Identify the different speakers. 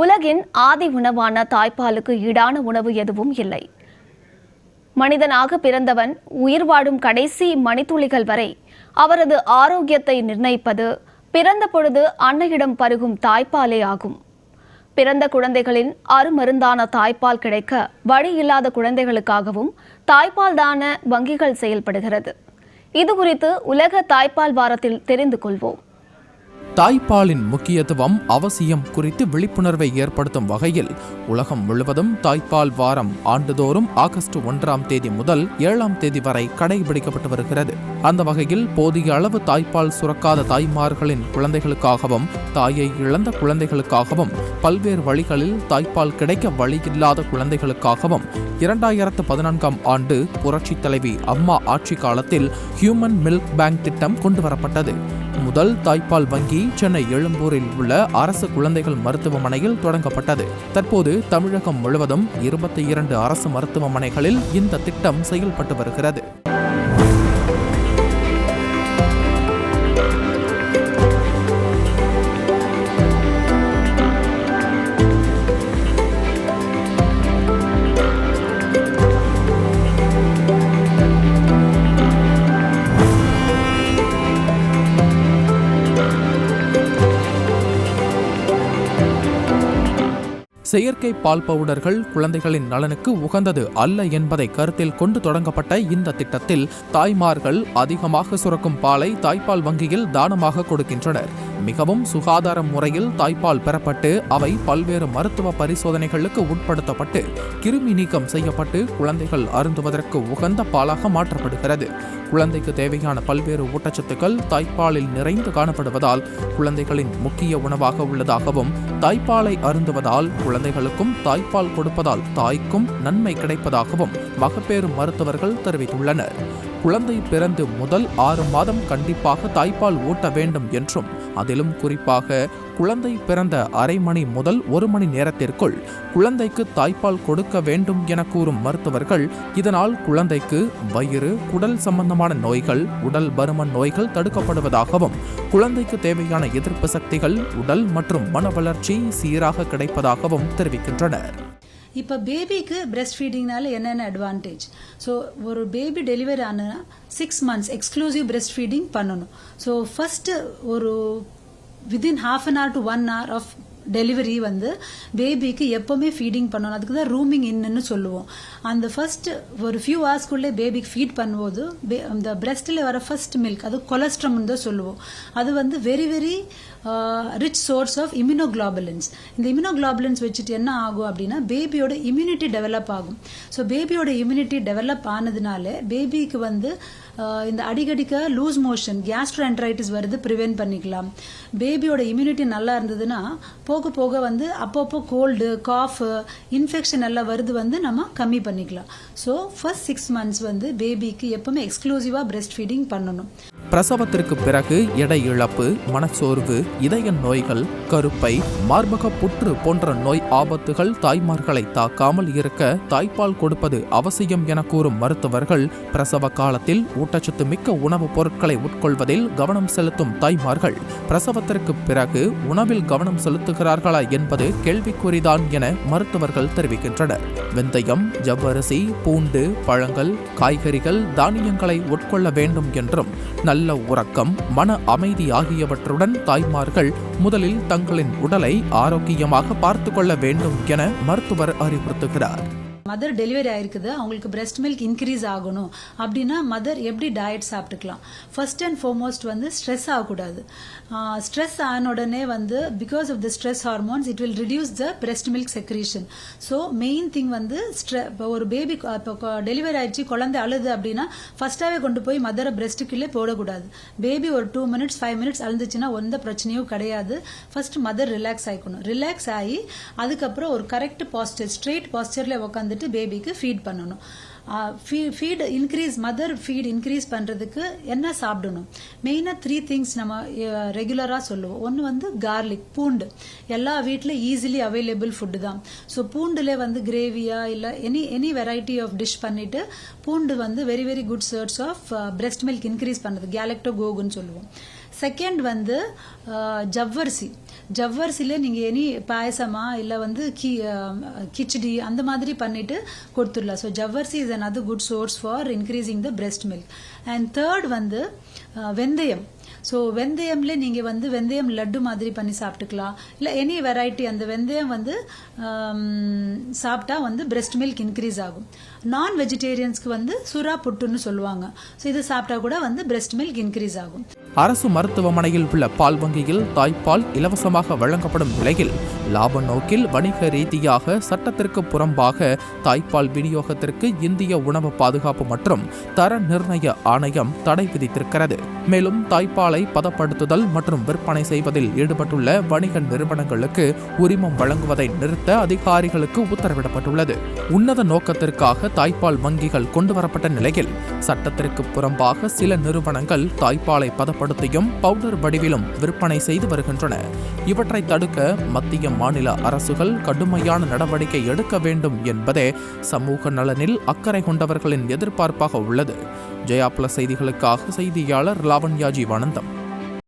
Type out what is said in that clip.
Speaker 1: உலகின் ஆதி உணவான தாய்ப்பாலுக்கு ஈடான உணவு எதுவும் இல்லை. மனிதனாக பிறந்தவன் உயிர் வாழும் கடைசி மணித்துளிகள் வரை அவரது ஆரோக்கியத்தை நிர்ணயிப்பது பிறந்த பொழுது அன்னையிடம் பருகும் தாய்ப்பாலே ஆகும். பிறந்த குழந்தைகளின் அருமருந்தான தாய்ப்பால் கிடைக்க வழி இல்லாத குழந்தைகளுக்காகவும் தாய்ப்பால் தான வங்கிகள் செயல்படுகிறது. இது குறித்து உலக தாய்ப்பால் வாரத்தில் தெரிந்து கொள்வோம்.
Speaker 2: தாய்ப்பாலின் முக்கியத்துவம் அவசியம் குறித்து விழிப்புணர்வை ஏற்படுத்தும் வகையில் உலகம் முழுவதும் தாய்ப்பால் வாரம் ஆண்டுதோறும் ஆகஸ்ட் 1ஆம் தேதி முதல் 7ஆம் தேதி வரை கடைபிடிக்கப்பட்டு வருகிறது. அந்த வகையில் போதிய அளவு தாய்ப்பால் சுரக்காத தாய்மார்களின் குழந்தைகளுக்காகவும் தாயை இழந்த குழந்தைகளுக்காகவும் பல்வேறு வழிகளில் தாய்ப்பால் கிடைக்க வழியில்லாத குழந்தைகளுக்காகவும் 2014ஆம் ஆண்டு புரட்சித் தலைவி அம்மா ஆட்சி காலத்தில் ஹியூமன் மில்க் பேங்க் திட்டம் கொண்டுவரப்பட்டது. முதல் தாய்ப்பால் வங்கி சென்னை எழும்பூரில் உள்ள அரசு குழந்தைகள் மருத்துவமனையில் தொடங்கப்பட்டது. தற்போது தமிழகம் முழுவதும் 22 அரசு மருத்துவமனைகளில் இந்த திட்டம் செயல்பட்டு வருகிறது. செயற்கை பால் பவுடர்கள் குழந்தைகளின் நலனுக்கு உகந்தது அல்ல என்பதை கருத்தில் கொண்டு தொடங்கப்பட்ட இந்த திட்டத்தில் தாய்மார்கள் அதிகமாக சுரக்கும் பாலை தாய்ப்பால் வங்கியில் தானமாக கொடுக்கின்றனர். மிகவும் சுகாதார முறையில் தாய்ப்பால் பெறப்பட்டு அவை பல்வேறு மருத்துவ பரிசோதனைகளுக்கு உட்படுத்தப்பட்டு கிருமி நீக்கம் செய்யப்பட்டு குழந்தைகள் அருந்துவதற்கு உகந்த பாலாக மாற்றப்படுகிறது. குழந்தைக்கு தேவையான பல்வேறு ஊட்டச்சத்துக்கள் தாய்ப்பாலில் நிறைந்து காணப்படுவதால் குழந்தைகளின் முக்கிய உணவாக உள்ளதாகவும் தாய்ப்பாலை அருந்துவதால் குழந்தைகளுக்கும் தாய்ப்பால் கொடுப்பதால் தாய்க்கும் நன்மை கிடைப்பதாகவும் மகப்பேறு மருத்துவர்கள் தெரிவித்துள்ளனர். குழந்தை பிறந்து முதல் 6 மாதம் கண்டிப்பாக தாய்ப்பால் ஊட்ட வேண்டும் என்றும் அதிலும் குறிப்பாக குழந்தை பிறந்த அரை மணி முதல் 1 மணி நேரத்திற்குள் குழந்தைக்கு தாய்ப்பால் கொடுக்க வேண்டும் என கூறும் மருத்துவர்கள் இதனால் குழந்தைக்கு வயிறு குடல் சம்பந்தமான நோய்கள் உடல் பருமன் நோய்கள் தடுக்கப்படுவதாகவும் குழந்தைக்கு தேவையான எதிர்ப்பு சக்திகள் உடல் மற்றும் மன வளர்ச்சி சீராக கிடைப்பதாகவும் தெரிவிக்கின்றனர்.
Speaker 3: இப்போ பேபிக்கு பிரெஸ்ட் ஃபீடிங்னால என்னென்ன அட்வான்டேஜ்? ஸோ ஒரு பேபி டெலிவரி ஆனா 6 months எக்ஸ்க்ளூசிவ் பிரெஸ்ட் ஃபீடிங் பண்ணணும். ஸோ ஃபர்ஸ்ட் ஒரு within ½ an hour to 1 hour of delivery பேபிக்கு எப்பவுமே ஃபீடிங் பண்ணணும். அதுக்கு தான் ரூமிங் இன்னு சொல்லுவோம். அந்த ஃபர்ஸ்ட் ஒரு ஃபியூ ஹவர்ஸ்க்குள்ளே பேபிக்கு ஃபீட் பண்ணும்போது அந்த பிரெஸ்ட்டில் வர ஃபர்ஸ்ட் மில்க் அது கொலஸ்ட்ரம்னு தான் சொல்லுவோம். அது very very rich source of immunoglobulins. இந்த இம்யூனோகுளோபுலின்ஸ் வச்சுட்டு என்ன ஆகும் அப்படின்னா பேபியோட இம்யூனிட்டி டெவலப் ஆகும். ஸோ பேபியோட இம்யூனிட்டி டெவலப் ஆனதுனால பேபிக்கு இந்த அடிக்கடிக்க லூஸ் மோஷன் கேஸ்ட்ரோஎன்ட்ரைட்டிஸ் வருது ப்ரிவென்ட் பண்ணிக்கலாம். பேபியோட இம்யூனிட்டி நல்லா இருந்ததுன்னா போக போக அப்பப்போ கோல்டு காஃப் இன்ஃபெக்ஷன் எல்லாம் வருது நம்ம கம்மி பண்ணிக்கலாம். ஸோ ஃபர்ஸ்ட் 6 months பேபிக்கு எப்பவுமே எக்ஸ்க்ளூசிவா பிரெஸ்ட் ஃபீடிங் பண்ணணும்.
Speaker 2: பிரசவத்திற்கு பிறகு எடை இழப்பு, மனச்சோர்வு, இதய நோய்கள், கருப்பை, மார்பக புற்று போன்ற நோய் ஆபத்துகள் தாய்மார்களை தாக்காமல் இருக்க தாய்ப்பால் கொடுப்பது அவசியம் என கூறும் மருத்துவர்கள் பிரசவ காலத்தில் ஊட்டச்சத்து மிக்க உணவுப் பொருட்களை உட்கொள்வதில் கவனம் செலுத்தும் தாய்மார்கள் பிரசவத்திற்கு பிறகு உணவில் கவனம் செலுத்துகிறார்களா என்பது கேள்விக்குறிதான் என மருத்துவர்கள் தெரிவிக்கின்றனர். வெந்தயம், ஜவ்வரிசி, பூண்டு, பழங்கள், காய்கறிகள், தானியங்களை உட்கொள்ள வேண்டும் என்றும் நல்ல உறக்கம், மன அமைதி ஆகியவற்றுடன் தாய்மார்கள் முதலில் தங்களின் உடலை ஆரோக்கியமாக பார்த்து கொள்ள வேண்டும் என மருத்துவர் அறிவுறுத்துகிறார்.
Speaker 3: மதர் டெலிவரி ஆயிருக்குது, அவங்களுக்கு பிரெஸ்ட் மில்க் இன்க்ரீஸ் ஆகணும் அப்படின்னா மதர் எப்படி டயட் சாப்பிட்டுக்கலாம்? ஃபர்ஸ்ட் அண்ட் ஃபார்மோஸ்ட் ஸ்ட்ரெஸ் ஆகக்கூடாது. ஸ்ட்ரெஸ் ஆன உடனே because of the stress hormones it will reduce the breast milk secretion. So main thing ஒரு பேபி இப்போ டெலிவரி ஆயிடுச்சு குழந்தை அழுது அப்படின்னா ஃபர்ஸ்டாவே கொண்டு போய் மதரை பிரெஸ்ட்டுக்குள்ளே போடக்கூடாது. பேபி ஒரு 2 minutes 5 minutes அழுந்துச்சுன்னா எந்த பிரச்சனையும் கிடையாது. ஃபர்ஸ்ட் மதர் ரிலாக்ஸ் ஆகிக்கணும். ரிலாக்ஸ் ஆகி அதுக்கப்புறம் ஒரு கரெக்ட் பாஸ்டர் ஸ்ட்ரெயிட் பாஸ்டர்ல உட்காந்து பேபிக்கு ஃபீட் பண்ணணும். Feed increase mother feed increase பண்றதுக்கு என்ன சாப்பிடணும்? மெயினா 3 things நம்ம ரெகுலரா சொல்லுவோம். ஒன்னு கார்லிக், பூண்டு. எல்லா வீட்ல ஈஸிலி அவைலபிள் ஃபுட் தான். ஸோ பூண்டுல கிரேவியா இல்ல எனி வெரைட்டி ஆஃப் டிஷ் பண்ணிட்டு பூண்டு very very good source of breast milk increase பண்றது, கேலக்டோகோகுன்னு சொல்லுவோம். செகண்ட் வந்து ஜவ்வரிசியில் நீங்கள் எனி பாயசமா இல்லை வந்து கிச்சடி அந்த மாதிரி பண்ணிட்டு கொடுத்துடலாம். ஸோ ஜவ்வரிசி is another good source for increasing the breast milk. And third வந்து வெந்தயம். ஸோ வெந்தயம்ல நீங்கள் வந்து வெந்தயம் லட்டு மாதிரி பண்ணி சாப்பிட்டுக்கலாம். இல்லை எனி வெரைட்டி அந்த வெந்தயம் வந்து சாப்பிட்டா வந்து breast மில்க் இன்க்ரீஸ் ஆகும். நான் வெஜிடேரியன்ஸ்க்கு வந்து சுறா புட்டுன்னு சொல்லுவாங்க. ஸோ இது சாப்பிட்டா கூட வந்து breast மில்க் இன்க்ரீஸ் ஆகும்.
Speaker 2: அரசு மருத்துவமனையில் உள்ள பால் வங்கியில் தாய்ப்பால் இலவசமாக வழங்கப்படும் நிலையில் லாப நோக்கில் வணிக ரீதியாக சட்டத்திற்கு புறம்பாக தாய்ப்பால் விநியோகத்திற்கு இந்திய உணவு பாதுகாப்பு மற்றும் தர நிர்ணய ஆணையம் தடை விதித்திருக்கிறது. மேலும் தாய்ப்பாலை பதப்படுத்துதல் மற்றும் விற்பனை செய்வதில் ஈடுபட்டுள்ள வணிக நிறுவனங்களுக்கு உரிமம் வழங்குவதை நிறுத்த அதிகாரிகளுக்கு உத்தரவிடப்பட்டுள்ளது. உன்னத நோக்கத்திற்காக தாய்ப்பால் வங்கிகள் கொண்டுவரப்பட்ட நிலையில் சட்டத்திற்கு புறம்பாக சில நிறுவனங்கள் தாய்ப்பாலை பதப்படுத்தியும் பவுடர் வடிவிலும் விற்பனை செய்து வருகின்றன. இவற்றை தடுக்க மத்திய மாநில அரசுகள் கடுமையான நடவடிக்கை எடுக்க வேண்டும் என்பதே சமூக நலனில் அக்கறை கொண்டவர்களின் எதிர்பார்ப்பாக உள்ளது. ஜெயா பிளஸ் செய்திகளுக்காக செய்தியாளர் லாவண்யா ஜீவானந்தம்.